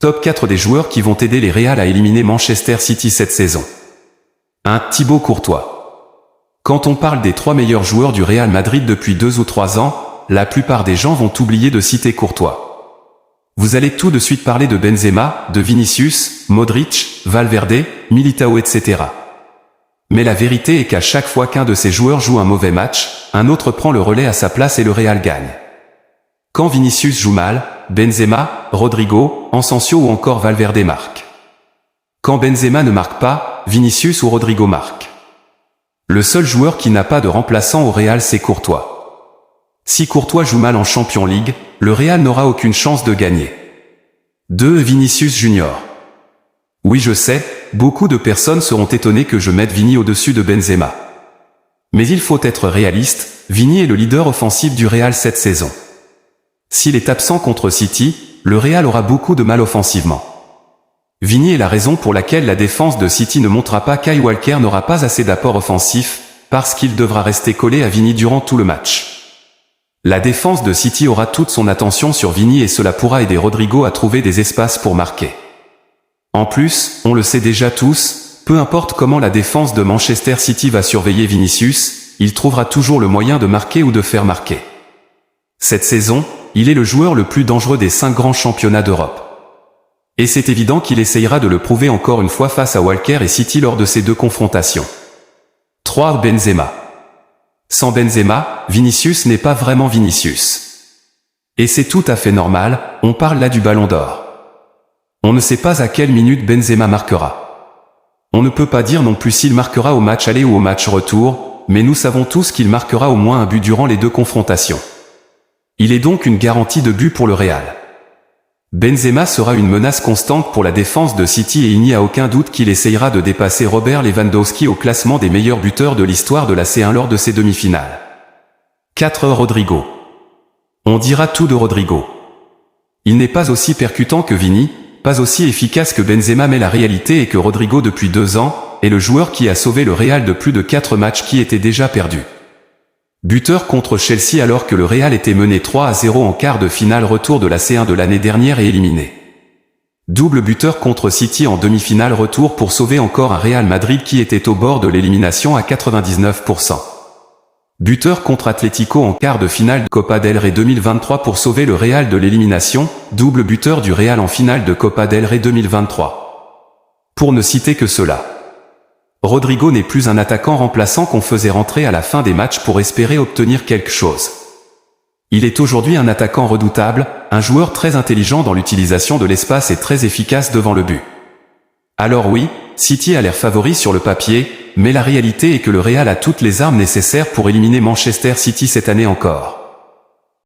Top 4 des joueurs qui vont aider les Real à éliminer Manchester City cette saison. 1. Thibaut Courtois. Quand on parle des 3 meilleurs joueurs du Real Madrid depuis 2 ou 3 ans, la plupart des gens vont oublier de citer Courtois. Vous allez tout de suite parler de Benzema, de Vinicius, Modric, Valverde, Militao, etc. Mais la vérité est qu'à chaque fois qu'un de ces joueurs joue un mauvais match, un autre prend le relais à sa place et le Real gagne. Quand Vinicius joue mal, Benzema, Rodrigo, Asensio ou encore Valverde marquent. Quand Benzema ne marque pas, Vinicius ou Rodrigo marquent. Le seul joueur qui n'a pas de remplaçant au Real, c'est Courtois. Si Courtois joue mal en Champions League, le Real n'aura aucune chance de gagner. 2. Vinicius Junior. Oui, je sais, beaucoup de personnes seront étonnées que je mette Vini au-dessus de Benzema. Mais il faut être réaliste, Vini est le leader offensif du Real cette saison. S'il est absent contre City, le Real aura beaucoup de mal offensivement. Vini est la raison pour laquelle la défense de City ne montera pas. Kyle Walker n'aura pas assez d'apport offensif, parce qu'il devra rester collé à Vini durant tout le match. La défense de City aura toute son attention sur Vini et cela pourra aider Rodrigo à trouver des espaces pour marquer. En plus, on le sait déjà tous, peu importe comment la défense de Manchester City va surveiller Vinicius, il trouvera toujours le moyen de marquer ou de faire marquer. Cette saison, il est le joueur le plus dangereux des 5 grands championnats d'Europe. Et c'est évident qu'il essayera de le prouver encore une fois face à Walker et City lors de ces 2 confrontations. 3. Benzema. Sans Benzema, Vinicius n'est pas vraiment Vinicius. Et c'est tout à fait normal, on parle là du Ballon d'Or. On ne sait pas à quelle minute Benzema marquera. On ne peut pas dire non plus s'il marquera au match aller ou au match retour, mais nous savons tous qu'il marquera au moins un but durant les 2 confrontations. Il est donc une garantie de but pour le Real. Benzema sera une menace constante pour la défense de City et il n'y a aucun doute qu'il essayera de dépasser Robert Lewandowski au classement des meilleurs buteurs de l'histoire de la C1 lors de ses demi-finales. 4. Rodrigo. On dira tout de Rodrigo. Il n'est pas aussi percutant que Vini, pas aussi efficace que Benzema, mais la réalité est que Rodrigo depuis 2 ans est le joueur qui a sauvé le Real de plus de 4 matchs qui étaient déjà perdus. Buteur contre Chelsea alors que le Real était mené 3-0 en quart de finale retour de la C1 de l'année dernière et éliminé. Double buteur contre City en demi-finale retour pour sauver encore un Real Madrid qui était au bord de l'élimination à 99%. Buteur contre Atlético en quart de finale de Copa del Rey 2023 pour sauver le Real de l'élimination, double buteur du Real en finale de Copa del Rey 2023. Pour ne citer que cela. Rodrigo n'est plus un attaquant remplaçant qu'on faisait rentrer à la fin des matchs pour espérer obtenir quelque chose. Il est aujourd'hui un attaquant redoutable, un joueur très intelligent dans l'utilisation de l'espace et très efficace devant le but. Alors oui, City a l'air favori sur le papier, mais la réalité est que le Real a toutes les armes nécessaires pour éliminer Manchester City cette année encore.